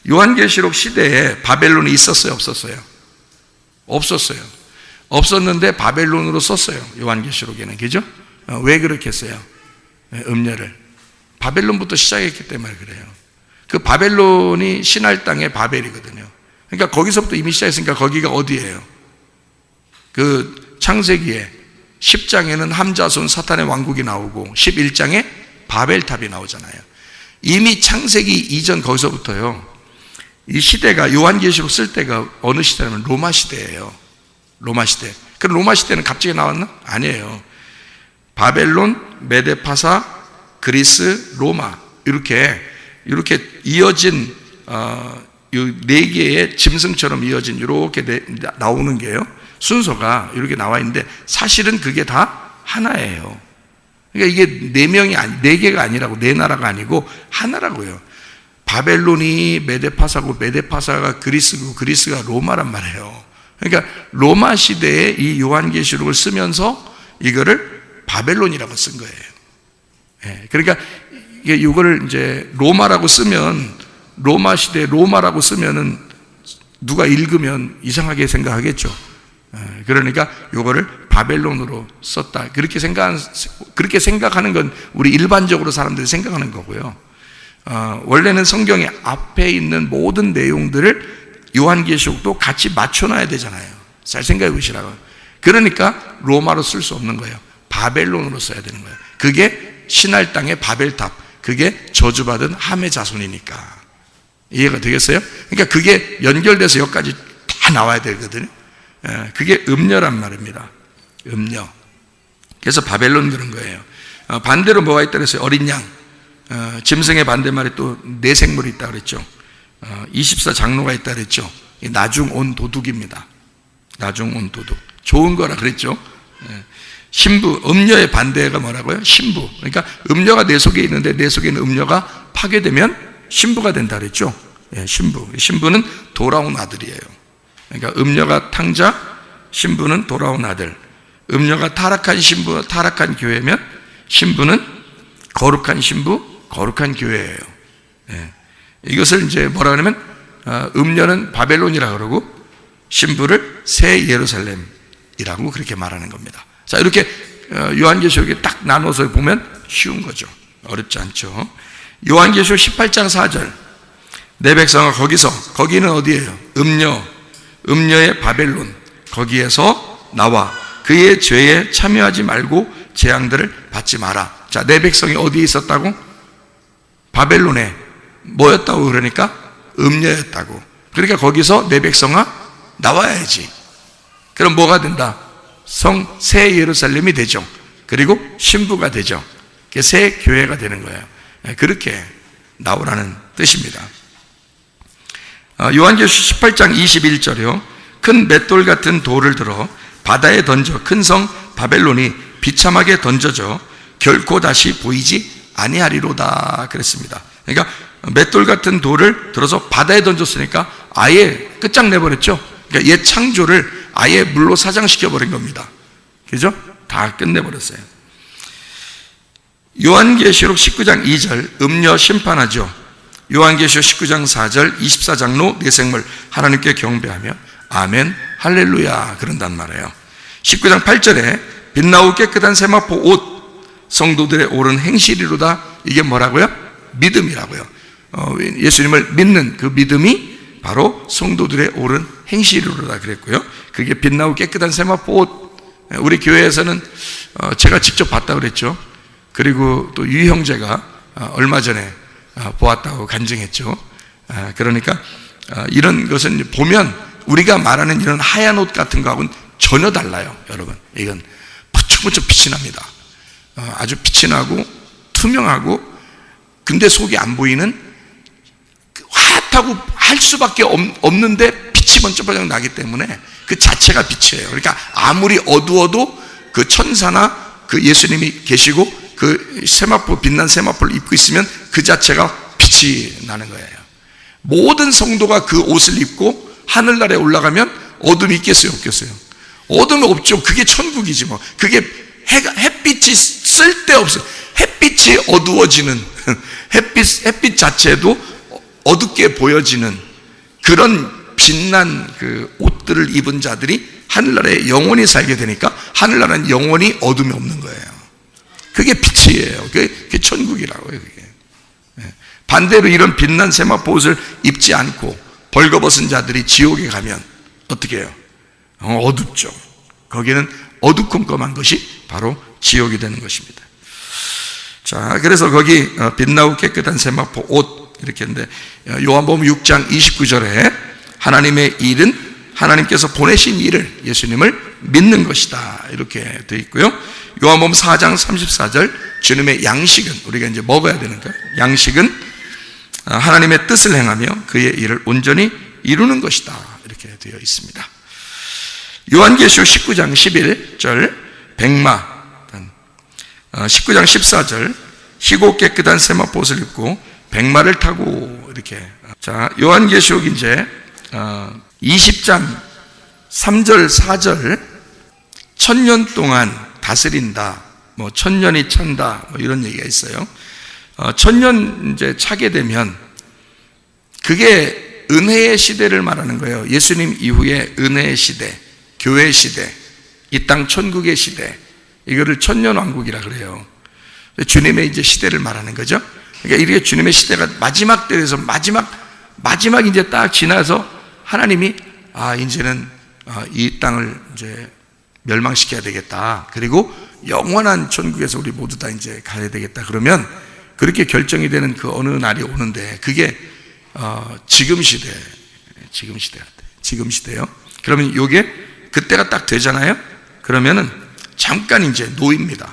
요한계시록 시대에 바벨론이 있었어요, 없었어요? 없었어요. 없었는데 바벨론으로 썼어요, 요한계시록에는. 그죠? 왜 그렇게 했어요? 음녀를. 바벨론부터 시작했기 때문에 그래요. 그 바벨론이 신할 땅의 바벨이거든요. 그러니까 거기서부터 이미 시작했으니까 거기가 어디예요? 그 창세기에 10장에는 함자손 사탄의 왕국이 나오고 11장에 바벨탑이 나오잖아요. 이미 창세기 이전 거기서부터요, 이 시대가, 요한계시록 쓸 때가 어느 시대냐면 로마 시대예요. 로마 시대. 그럼 로마 시대는 갑자기 나왔나? 아니에요. 바벨론, 메데파사, 그리스, 로마, 이렇게 이어진 네 개의 짐승처럼 이어진 이렇게 나오는 게요, 순서가 이렇게 나와 있는데 사실은 그게 다 하나예요. 그러니까 이게 네 개가 아니라고, 네 나라가 아니고 하나라고요. 바벨론이 메데파사고 메데파사가 그리스고 그리스가 로마란 말이에요. 그러니까 로마 시대에 이 요한계시록을 쓰면서 이거를 바벨론이라고 쓴 거예요. 예, 그러니까 이거를 이제 로마라고 쓰면, 로마 시대 로마라고 쓰면은 누가 읽으면 이상하게 생각하겠죠. 예, 그러니까 이거를 바벨론으로 썼다. 그렇게 생각하는 건 우리 일반적으로 사람들이 생각하는 거고요. 원래는 성경의 앞에 있는 모든 내용들을 요한계시록도 같이 맞춰놔야 되잖아요. 잘 생각해 보시라고. 그러니까 로마로 쓸 수 없는 거예요. 바벨론으로 써야 되는 거예요. 그게 신할 땅의 바벨탑, 그게 저주받은 함의 자손이니까. 이해가 되겠어요? 그러니까 그게 연결돼서 여기까지 다 나와야 되거든요. 그게 음녀란 말입니다. 음녀. 그래서 바벨론 그런 거예요. 반대로 뭐가 있다 그랬어요? 어린 양. 짐승의 반대말에 또 내생물이 있다 그랬죠. 24장로가 있다 그랬죠. 나중 온 도둑입니다. 나중 온 도둑. 좋은 거라 그랬죠. 신부, 음녀의 반대가 뭐라고요? 신부. 그러니까 음녀가 내 속에 있는데 내 속에 있는 음녀가 파괴되면 신부가 된다 그랬죠. 신부. 신부는 돌아온 아들이에요. 그러니까 음녀가 탕자, 신부는 돌아온 아들. 음녀가 타락한 신부, 타락한 교회면 신부는 거룩한 신부, 거룩한 교회예요. 이것을 이제 뭐라 하냐면 음녀는 바벨론이라 그러고 신부를 새 예루살렘이라고 그렇게 말하는 겁니다. 자, 이렇게 요한계시록에 딱 나눠서 보면 쉬운 거죠. 어렵지 않죠. 요한계시록 18장 4절. 내 백성아 거기는 어디예요? 음녀의 바벨론. 거기에서 나와 그의 죄에 참여하지 말고 재앙들을 받지 마라. 자, 내 백성이 어디에 있었다고? 바벨론에 뭐였다고? 그러니까 음녀였다고. 그러니까 거기서 내 백성아 나와야지. 그럼 뭐가 된다? 새 예루살렘이 되죠. 그리고 신부가 되죠. 새 교회가 되는 거예요. 그렇게 나오라는 뜻입니다. 요한계시록 18장 21절이요. 큰 맷돌 같은 돌을 들어 바다에 던져 큰 성 바벨론이 비참하게 던져져 결코 다시 보이지 아니하리로다 그랬습니다. 그러니까 맷돌 같은 돌을 들어서 바다에 던졌으니까 아예 끝장내버렸죠. 그러니까 옛 창조를 아예 물로 사장시켜버린 겁니다. 그죠? 다 끝내버렸어요. 요한계시록 19장 2절 음녀 심판하죠. 요한계시록 19장 4절 24장로 내 생물 하나님께 경배하며 아멘 할렐루야 그런단 말이에요. 19장 8절에 빛나고 깨끗한 세마포 옷 성도들의 옳은 행실이로다. 이게 뭐라고요? 믿음이라고요. 예수님을 믿는 그 믿음이 바로 성도들의 옳은 행실이로다 그랬고요. 그게 빛나고 깨끗한 세마포 옷. 우리 교회에서는 제가 직접 봤다고 그랬죠. 그리고 또 유 형제가 얼마 전에 보았다고 간증했죠. 그러니까 이런 것은 보면 우리가 말하는 이런 하얀 옷 같은 거하고는 전혀 달라요. 여러분, 이건 부쩍부쩍 빛이 납니다. 아주 빛이 나고 투명하고, 근데 속이 안 보이는, 화하다고 할 수밖에 없는데 빛이 번쩍번쩍 나기 때문에 그 자체가 빛이에요. 그러니까 아무리 어두워도 그 천사나 그 예수님이 계시고 그 세마포, 빛난 세마포를 입고 있으면 그 자체가 빛이 나는 거예요. 모든 성도가 그 옷을 입고 하늘나라에 올라가면 어둠이 있겠어요, 없겠어요? 어둠이 없죠. 그게 천국이지 뭐. 그게 햇빛이 쓸데없어요. 햇빛이 어두워지는, 햇빛 자체도 어둡게 보여지는 그런 빛난 그 옷들을 입은 자들이 하늘나라에 영원히 살게 되니까 하늘나라는 영원히 어둠이 없는 거예요. 그게 빛이에요. 그게 천국이라고요. 그게. 반대로 이런 빛난 세마포 옷을 입지 않고 벌거벗은 자들이 지옥에 가면 어떻게 해요? 어둡죠. 거기는 어두컴컴한 것이 바로 지옥이 되는 것입니다. 자, 그래서 거기 빛나고 깨끗한 세마포 옷 이렇게 했는데, 요한복음 6장 29절에 하나님의 일은 하나님께서 보내신 일을, 예수님을 믿는 것이다 이렇게 되어 있고요. 요한복음 4장 34절 주님의 양식은, 우리가 이제 먹어야 되는 거예요. 양식은 하나님의 뜻을 행하며 그의 일을 온전히 이루는 것이다 이렇게 되어 있습니다. 요한계시록 19장 11절 백마, 19장 14절 희고 깨끗한 세마포 옷을 입고 백마를 타고 이렇게. 자, 요한계시록 이제 20장 3절 4절 1000년 동안 다스린다, 뭐 1000년이 찬다, 뭐 이런 얘기가 있어요. 1000년 이제 차게 되면 그게 은혜의 시대를 말하는 거예요. 예수님 이후에 은혜의 시대, 교회 시대, 이 땅 천국의 시대, 이거를 천년왕국이라 그래요. 주님의 이제 시대를 말하는 거죠. 그러니까 이렇게 주님의 시대가 마지막 때에서 마지막 이제 딱 지나서 하나님이 이제는 이 땅을 이제 멸망시켜야 되겠다. 그리고 영원한 천국에서 우리 모두 다 이제 가야 되겠다. 그러면 그렇게 결정이 되는 그 어느 날이 오는데, 그게 지금 시대요. 그러면 요게 그때가 딱 되잖아요. 그러면은 잠깐 이제 놓입니다.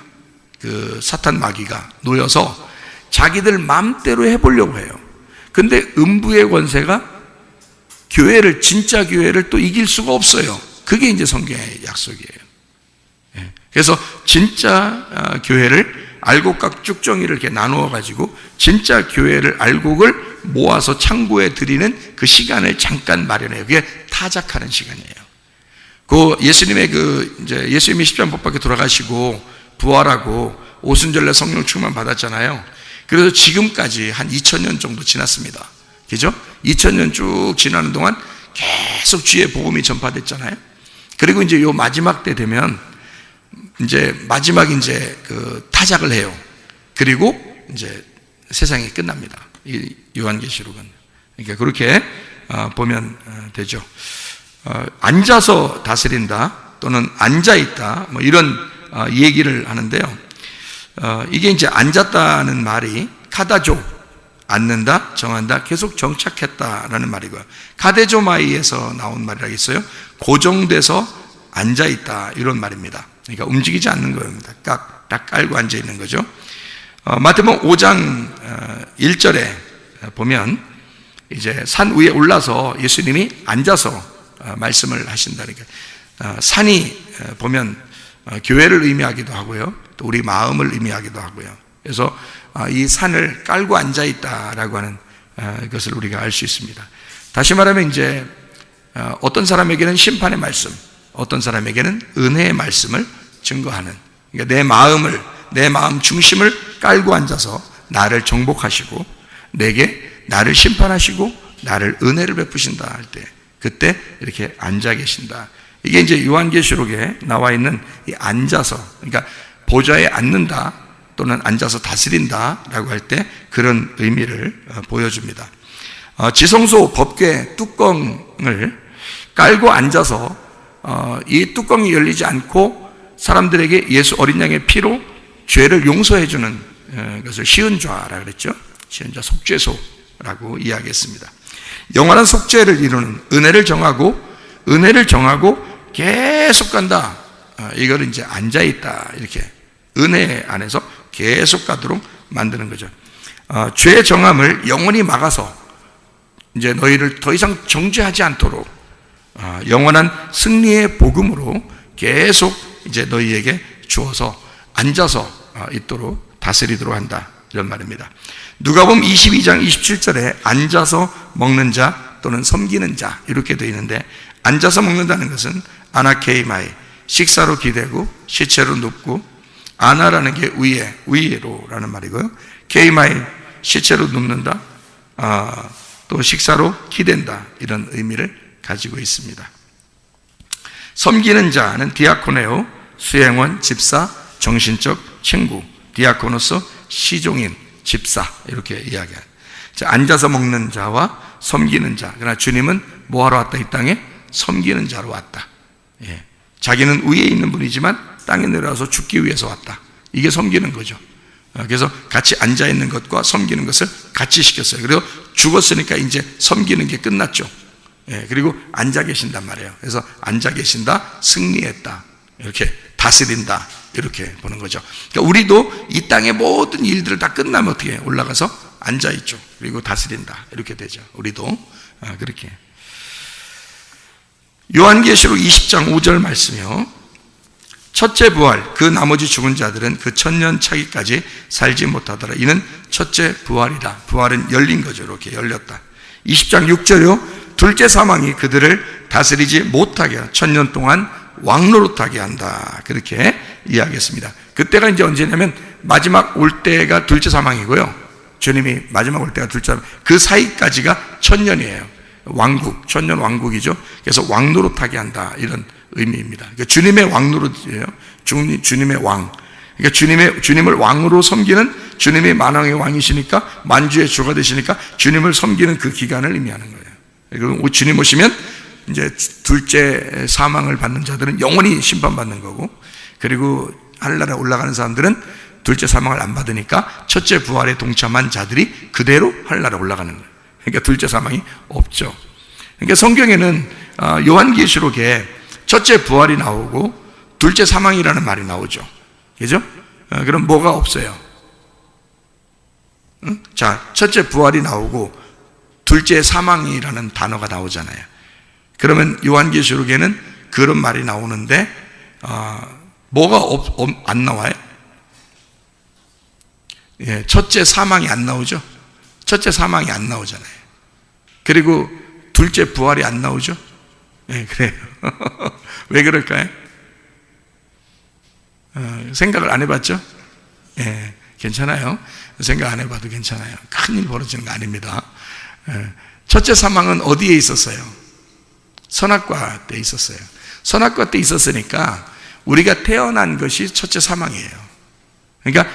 그 사탄 마귀가 놓여서 자기들 마음대로 해보려고 해요. 근데 음부의 권세가 교회를, 진짜 교회를 또 이길 수가 없어요. 그게 이제 성경의 약속이에요. 그래서 진짜 교회를 알곡과 쭉정이를 이렇게 나누어 가지고 진짜 교회를, 알곡을 모아서 창고에 드리는 그 시간을 잠깐 마련해요. 그게 타작하는 시간이에요. 그 예수님의 이제 예수님이 십자가 못 박혀 돌아가시고 부활하고 오순절날 성령 충만 받았잖아요. 그래서 지금까지 한 2000년 정도 지났습니다. 그죠? 2000년 쭉 지나는 동안 계속 주의 복음이 전파됐잖아요. 그리고 이제 요 마지막 때 되면 이제 마지막 이제 그 타작을 해요. 그리고 이제 세상이 끝납니다. 이 요한계시록은. 그러니까 그렇게 보면 되죠. 앉아서 다스린다 또는 앉아 있다, 뭐 이런 이 얘기를 하는데요. 이게 이제 앉았다는 말이 카다조, 앉는다, 정한다, 계속 정착했다라는 말이고요. 카데조마이에서 나온 말이라겠어요. 고정돼서 앉아있다, 이런 말입니다. 그러니까 움직이지 않는 겁니다. 딱 깔고 앉아있는 거죠. 마태복음 5장 1절에 보면 이제 산 위에 올라서 예수님이 앉아서 말씀을 하신다니까. 산이 보면 교회를 의미하기도 하고요, 또 우리 마음을 의미하기도 하고요. 그래서 이 산을 깔고 앉아 있다라고 하는 것을 우리가 알 수 있습니다. 다시 말하면 이제 어떤 사람에게는 심판의 말씀, 어떤 사람에게는 은혜의 말씀을 증거하는, 그러니까 내 마음 중심을 깔고 앉아서 나를 정복하시고 내게 나를 심판하시고 나를 은혜를 베푸신다 할 때, 그때 이렇게 앉아 계신다. 이게 이제 요한계시록에 나와 있는 이 앉아서, 그러니까 보좌에 앉는다 또는 앉아서 다스린다 라고 할 때 그런 의미를 보여줍니다. 지성소 법궤 뚜껑을 깔고 앉아서 이 뚜껑이 열리지 않고 사람들에게 예수 어린 양의 피로 죄를 용서해 주는 것을 시은좌라고 그랬죠. 시은좌, 속죄소라고 이야기했습니다. 영원한 속죄를 이루는 은혜를 정하고 계속 간다. 이걸 이제 앉아있다, 이렇게 은혜 안에서 계속 가도록 만드는 거죠. 죄의 정함을 영원히 막아서 이제 너희를 더 이상 정죄하지 않도록 영원한 승리의 복음으로 계속 이제 너희에게 주어서 앉아서 있도록 다스리도록 한다, 이런 말입니다. 누가복음 22장 27절에 앉아서 먹는 자 또는 섬기는 자 이렇게 되어 있는데, 앉아서 먹는다는 것은 아나케이마이, 식사로 기대고 시체로 눕고, 아나라는 게 위로라는 말이고요, 케이마이, 시체로 눕는다, 또 식사로 기댄다, 이런 의미를 가지고 있습니다. 섬기는 자는 디아코네오, 수행원, 집사, 정신적 친구, 디아코노스, 시종인, 집사, 이렇게 이야기합니다. 앉아서 먹는 자와 섬기는 자. 그러나 주님은 뭐하러 왔다? 이 땅에 섬기는 자로 왔다. 자기는 위에 있는 분이지만 땅에 내려와서 죽기 위해서 왔다. 이게 섬기는 거죠. 그래서 같이 앉아있는 것과 섬기는 것을 같이 시켰어요. 그리고 죽었으니까 이제 섬기는 게 끝났죠. 그리고 앉아 계신단 말이에요. 그래서 앉아 계신다, 승리했다, 이렇게 다스린다, 이렇게 보는 거죠. 그러니까 우리도 이 땅의 모든 일들을 다 끝나면 어떻게 해요? 올라가서 앉아있죠. 그리고 다스린다, 이렇게 되죠. 우리도 그렇게. 요한계시록 20장 5절 말씀이요, 첫째 부활, 그 나머지 죽은 자들은 그 천년 차기까지 살지 못하더라. 이는 첫째 부활이다. 부활은 열린 거죠. 이렇게 열렸다. 20장 6절이요, 둘째 사망이 그들을 다스리지 못하게 하라. 천년 동안 왕노릇하게 한다. 그렇게 이야기했습니다. 그때가 이제 언제냐면 마지막 올 때가 둘째 사망이고요, 주님이 마지막 올 때가 둘째 사망, 그 사이까지가 천년이에요. 왕국, 천년 왕국이죠. 그래서 왕노릇하게 한다, 이런 의미입니다. 그러니까 주님의 왕노릇이에요. 주님의 왕. 그러니까 주님을 왕으로 섬기는, 주님이 만왕의 왕이시니까, 만주의 주가 되시니까 주님을 섬기는 그 기간을 의미하는 거예요. 그리고 주님 오시면 이제 둘째 사망을 받는 자들은 영원히 심판받는 거고, 그리고 하늘나라에 올라가는 사람들은 둘째 사망을 안 받으니까 첫째 부활에 동참한 자들이 그대로 하늘나라에 올라가는 거예요. 그러니까 둘째 사망이 없죠. 그러니까 성경에는 요한계시록에 첫째 부활이 나오고 둘째 사망이라는 말이 나오죠. 그죠? 그럼 뭐가 없어요? 자, 첫째 부활이 나오고 둘째 사망이라는 단어가 나오잖아요. 그러면 요한계시록에는 그런 말이 나오는데 뭐가 안 나와요? 첫째 사망이 안 나오죠. 첫째 사망이 안 나오잖아요. 그리고 둘째 부활이 안 나오죠. 그래요. 왜 그럴까요? 생각을 안 해봤죠? 괜찮아요. 생각 안 해봐도 괜찮아요. 큰일 벌어지는 거 아닙니다. 첫째 사망은 어디에 있었어요? 선악과 때 있었어요. 선악과 때 있었으니까 우리가 태어난 것이 첫째 사망이에요. 그러니까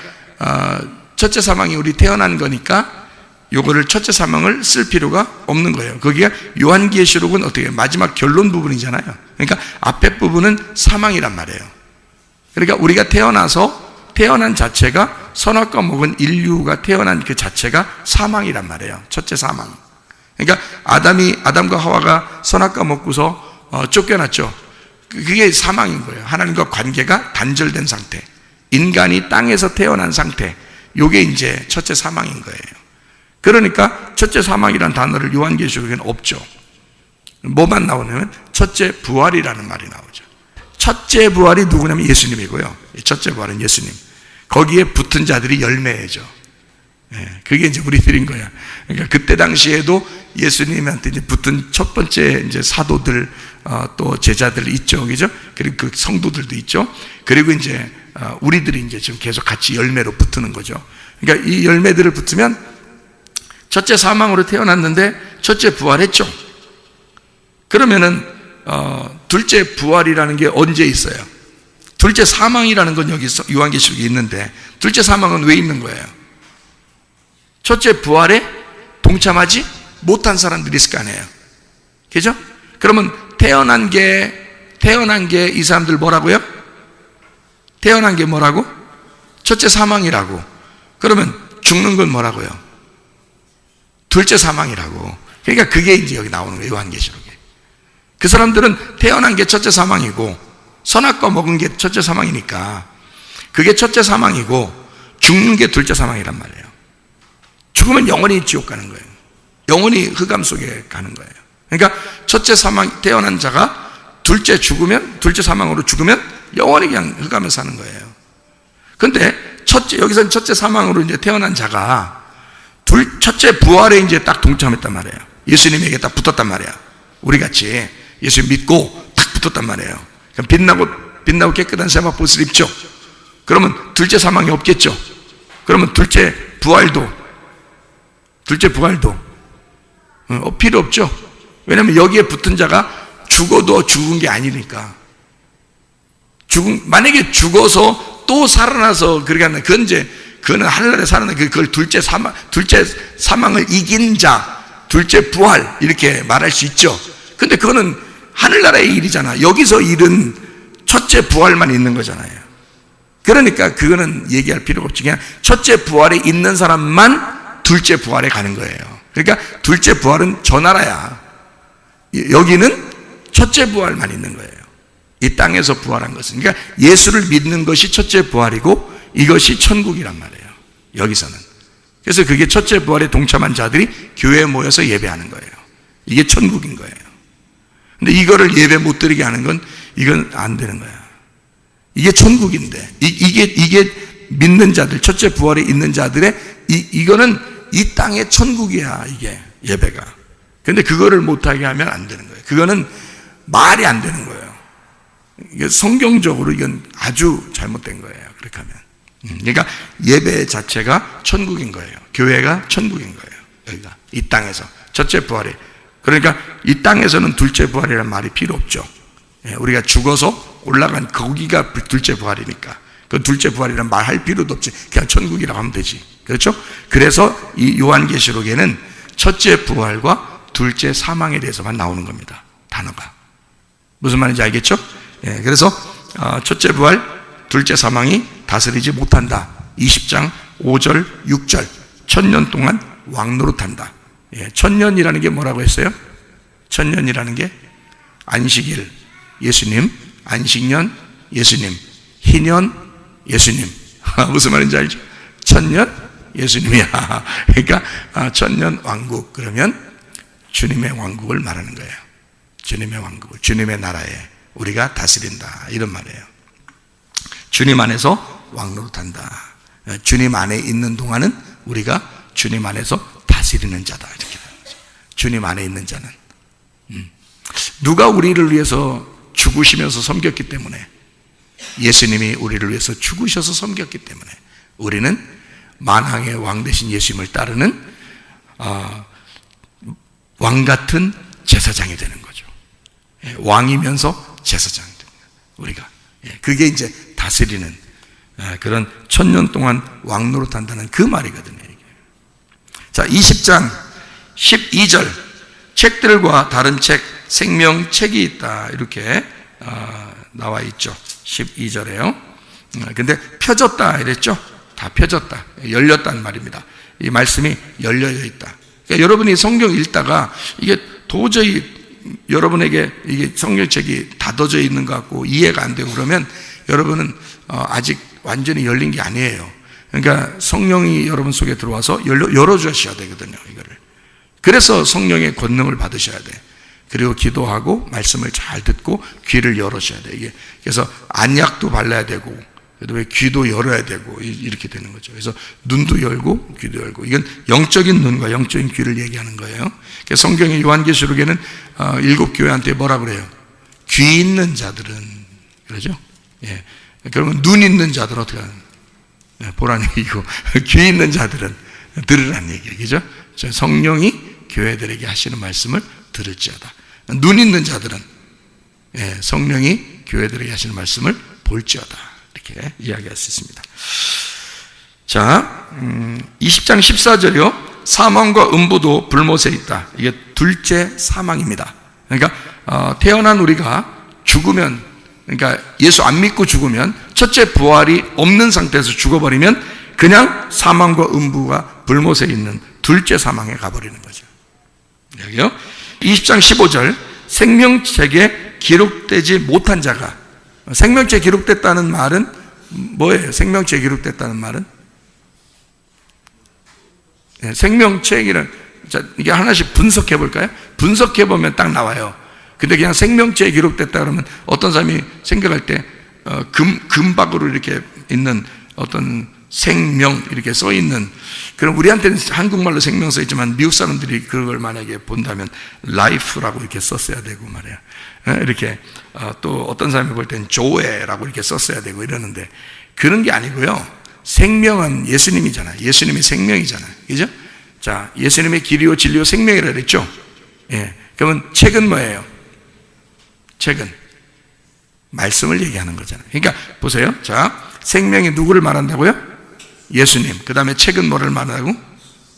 첫째 사망이 우리 태어난 거니까 요거를 첫째 사망을 쓸 필요가 없는 거예요. 거기가 요한계시록은 어떻게 해요? 마지막 결론 부분이잖아요. 그러니까 앞에 부분은 사망이란 말이에요. 그러니까 우리가 태어난 자체가, 선악과 먹은 인류가 태어난 그 자체가 사망이란 말이에요. 첫째 사망. 그러니까 아담과 하와가 선악과 먹고서 쫓겨났죠. 그게 사망인 거예요. 하나님과 관계가 단절된 상태, 인간이 땅에서 태어난 상태, 이게 이제 첫째 사망인 거예요. 그러니까 첫째 사망이라는 단어를 요한계시록에는 없죠. 뭐만 나오냐면 첫째 부활이라는 말이 나오죠. 첫째 부활이 누구냐면 예수님이고요. 첫째 부활은 예수님. 거기에 붙은 자들이 열매죠. 그게 이제 우리들인 거야. 그러니까 그때 당시에도 예수님한테 이제 붙은 첫 번째 이제 사도들, 또 제자들 있죠, 그죠? 그리고 그 성도들도 있죠. 그리고 이제 우리들이 이제 지금 계속 같이 열매로 붙는 거죠. 그러니까 이 열매들을 붙으면 첫째 사망으로 태어났는데 첫째 부활했죠. 그러면은 둘째 부활이라는 게 언제 있어요? 둘째 사망이라는 건 여기 요한계시록에 있는데 둘째 사망은 왜 있는 거예요? 첫째 부활에 동참하지 못한 사람들이 있을 거 아니에요. 그죠? 그러면 태어난 게 이 사람들 뭐라고요? 태어난 게 뭐라고? 첫째 사망이라고. 그러면 죽는 건 뭐라고요? 둘째 사망이라고. 그러니까 그게 이제 여기 나오는 거예요, 요한계시록에. 그 사람들은 태어난 게 첫째 사망이고 선악과 먹은 게 첫째 사망이니까 그게 첫째 사망이고 죽는 게 둘째 사망이란 말이에요. 죽으면 영원히 지옥 가는 거예요. 영원히 흑암 속에 가는 거예요. 그러니까 첫째 사망 태어난 자가 둘째 사망으로 죽으면 영원히 그냥 흑암에 사는 거예요. 근데 여기서는 첫째 사망으로 이제 태어난 자가 첫째 부활에 이제 딱 동참했단 말이에요. 예수님에게 딱 붙었단 말이야. 우리 같이 예수 믿고 딱 붙었단 말이에요. 빛나고 깨끗한 세마포스를 입죠. 그러면 둘째 사망이 없겠죠. 그러면 둘째 부활도 필요 없죠. 왜냐하면 여기에 붙은 자가 죽어도 죽은 게 아니니까. 만약에 죽어서 또 살아나서 그렇게 하면 그거는 하늘나라에 살아나, 그걸 둘째 사망을 이긴 자, 둘째 부활 이렇게 말할 수 있죠. 근데 그거는 하늘나라의 일이잖아. 여기서 일은 첫째 부활만 있는 거잖아요. 그러니까 그거는 얘기할 필요가 없지. 그냥 첫째 부활에 있는 사람만 둘째 부활에 가는 거예요. 그러니까 둘째 부활은 저 나라야. 여기는 첫째 부활만 있는 거예요. 이 땅에서 부활한 것은. 그러니까 예수를 믿는 것이 첫째 부활이고 이것이 천국이란 말이에요. 여기서는. 그래서 그게 첫째 부활에 동참한 자들이 교회에 모여서 예배하는 거예요. 이게 천국인 거예요. 근데 이거를 예배 못 드리게 하는 건 이건 안 되는 거야. 이게 천국인데 이게 믿는 자들, 첫째 부활에 있는 자들의 이거는 이 땅의 천국이야. 이게 예배가. 근데 그거를 못하게 하면 안 되는 거예요. 그거는 말이 안 되는 거예요. 이게 성경적으로 이건 아주 잘못된 거예요. 그렇게 하면. 그러니까 예배 자체가 천국인 거예요. 교회가 천국인 거예요. 여기가 이 땅에서 첫째 부활에. 그러니까 이 땅에서는 둘째 부활이라는 말이 필요 없죠. 우리가 죽어서 올라간 거기가 둘째 부활이니까 그 둘째 부활이라는 말 할 필요도 없지. 그냥 천국이라고 하면 되지. 그렇죠? 그래서 이 요한계시록에는 첫째 부활과 둘째 사망에 대해서만 나오는 겁니다. 단어가. 무슨 말인지 알겠죠? 그래서 첫째 부활, 둘째 사망이 다스리지 못한다. 20장 5절 6절 1000년 동안 왕노릇한다. 1000년이라는 게 뭐라고 했어요? 1000년이라는 게 안식일 예수님, 안식년 예수님, 희년 예수님. 무슨 말인지 알죠? 1000년 예수님이야. 그러니까 1000년 왕국. 그러면 주님의 왕국을 말하는 거예요. 주님의 왕국을, 주님의 나라에 우리가 다스린다, 이런 말이에요. 주님 안에서 왕노릇한다. 주님 안에 있는 동안은 우리가 주님 안에서 다스리는 자다, 이렇게 되는 거죠. 주님 안에 있는 자는. 누가 우리를 위해서 죽으시면서 섬겼기 때문에, 예수님이 우리를 위해서 죽으셔서 섬겼기 때문에 우리는 만왕의 왕 되신 예수님을 따르는 왕 같은 제사장이 되는 거죠. 왕이면서 제사장이 되는 거예요, 우리가. 그게 이제 다스리는 그런 1000년 동안 왕노릇한다는 그 말이거든요. 자, 20장 12절 책들과 다른 책, 생명책이 있다, 이렇게 나와 있죠. 12절에요. 근데 펴졌다 이랬죠? 다 펴졌다, 열렸다는 말입니다. 이 말씀이 열려 있다. 그러니까 여러분이 성경 읽다가 이게 도저히 여러분에게 이게 성경책이 닫아져 있는 것 같고 이해가 안 되고 그러면 여러분은 아직 완전히 열린 게 아니에요. 그러니까 성령이 여러분 속에 들어와서 열어주셔야 되거든요, 이거를. 그래서 성령의 권능을 받으셔야 돼. 그리고 기도하고 말씀을 잘 듣고 귀를 열으셔야 돼. 이게 그래서 안약도 발라야 되고, 그다음에 귀도 열어야 되고 이렇게 되는 거죠. 그래서 눈도 열고 귀도 열고, 이건 영적인 눈과 영적인 귀를 얘기하는 거예요. 그래서 성경의 요한계시록에는 7 교회한테 뭐라 그래요? 귀 있는 자들은, 그러죠? 예. 그러면 눈 있는 자들은 어떻게 하는? 보라는 얘기고, 귀 있는 자들은 들으라는 얘기죠. 성령이 교회들에게 하시는 말씀을 들을지어다. 눈 있는 자들은 성령이 교회들에게 하시는 말씀을 볼지어다. 이렇게 이야기할 수 있습니다. 자, 20장 14절이요. 사망과 음부도 불못에 있다. 이게 둘째 사망입니다. 그러니까 태어난 우리가 죽으면, 그러니까 예수 안 믿고 죽으면, 첫째 부활이 없는 상태에서 죽어버리면 그냥 사망과 음부가 불못에 있는 둘째 사망에 가버리는 거죠. 여기요. 20장 15절, 생명책에 기록되지 못한 자가, 생명책에 기록됐다는 말은 뭐예요? 생명책에 기록됐다는 말은? 생명책이란, 자, 이게 하나씩 분석해 볼까요? 분석해 보면 딱 나와요. 근데 그냥 생명책에 기록됐다 그러면 어떤 사람이 생각할 때 금박으로 이렇게 있는 어떤 생명 이렇게 써 있는, 그럼 우리한테는 한국말로 생명 써 있지만 미국 사람들이 그걸 만약에 본다면 life라고 이렇게 썼어야 되고 말이야. 이렇게 또 어떤 사람이 볼 땐 joy라고 이렇게 썼어야 되고 이러는데, 그런 게 아니고요. 생명은 예수님이잖아요. 예수님이 생명이잖아요. 그죠? 자, 예수님의 길이요 진리요 생명이라 그랬죠? 예. 그러면 책은 뭐예요? 책은 말씀을 얘기하는 거잖아요. 그러니까 보세요. 자, 생명이 누구를 말한다고요? 예수님. 그 다음에 책은 뭐를 말한다고?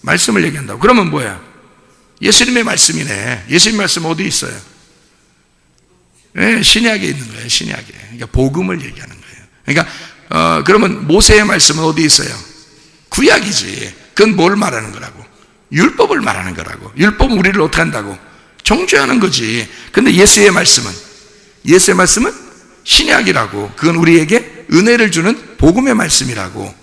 말씀을 얘기한다고. 그러면 뭐야? 예수님의 말씀이네. 예수님 말씀 어디 있어요? 네, 신약에 있는 거예요. 신약에. 그러니까 복음을 얘기하는 거예요. 그러니까 그러면 모세의 말씀은 어디 있어요? 구약이지. 그건 뭘 말하는 거라고? 율법을 말하는 거라고. 율법은 우리를 어떻게 한다고? 정죄하는 거지. 근데 예수의 말씀은 신약이라고. 그건 우리에게 은혜를 주는 복음의 말씀이라고.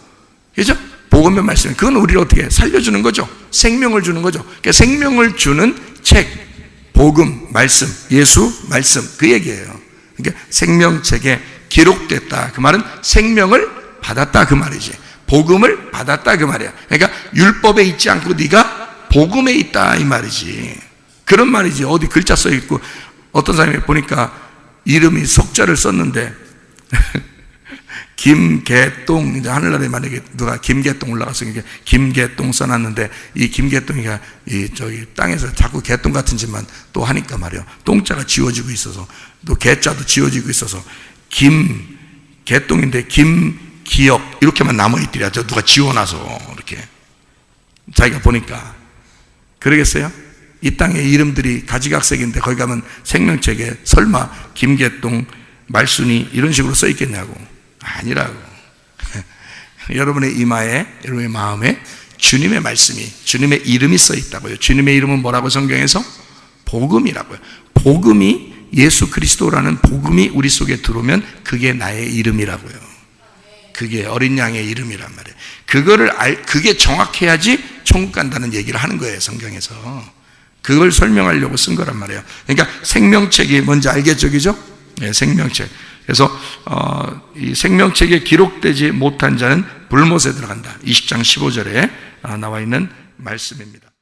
그죠? 복음의 말씀. 그건 우리를 어떻게 살려주는 거죠? 생명을 주는 거죠. 그러니까 생명을 주는 책, 복음, 말씀, 예수, 말씀. 그 얘기예요. 그러니까 생명책에 기록됐다. 그 말은 생명을 받았다. 그 말이지. 복음을 받았다. 그 말이야. 그러니까 율법에 있지 않고 네가 복음에 있다. 이 말이지. 그런 말이지. 어디 글자 써 있고, 어떤 사람이 보니까 이름이 석자를 썼는데, 김개똥, 이제 하늘나라에 만약에 누가 김개똥 올라가서 김개똥 써놨는데, 이 김개똥이가 저기 땅에서 자꾸 개똥 같은 짓만 또 하니까 말이야. 똥자가 지워지고 있어서, 또 개자도 지워지고 있어서, 개똥인데 김기역, 이렇게만 남아있더라. 저 누가 지워놔서, 이렇게. 자기가 보니까. 그러겠어요? 이 땅의 이름들이 가지각색인데, 거기 가면 생명책에 설마 김개똥, 말순이 이런 식으로 써 있겠냐고. 아니라고. 여러분의 이마에, 여러분의 마음에 주님의 말씀이, 주님의 이름이 써 있다고요. 주님의 이름은 뭐라고 성경에서? 복음이라고요. 복음이, 예수 그리스도라는 복음이 우리 속에 들어오면 그게 나의 이름이라고요. 그게 어린 양의 이름이란 말이에요. 그게 정확해야지 천국 간다는 얘기를 하는 거예요, 성경에서. 그걸 설명하려고 쓴 거란 말이에요. 그러니까 생명책이 뭔지 알겠죠, 그죠? 네, 생명책. 그래서 이 생명책에 기록되지 못한 자는 불못에 들어간다. 20장 15절에 나와 있는 말씀입니다.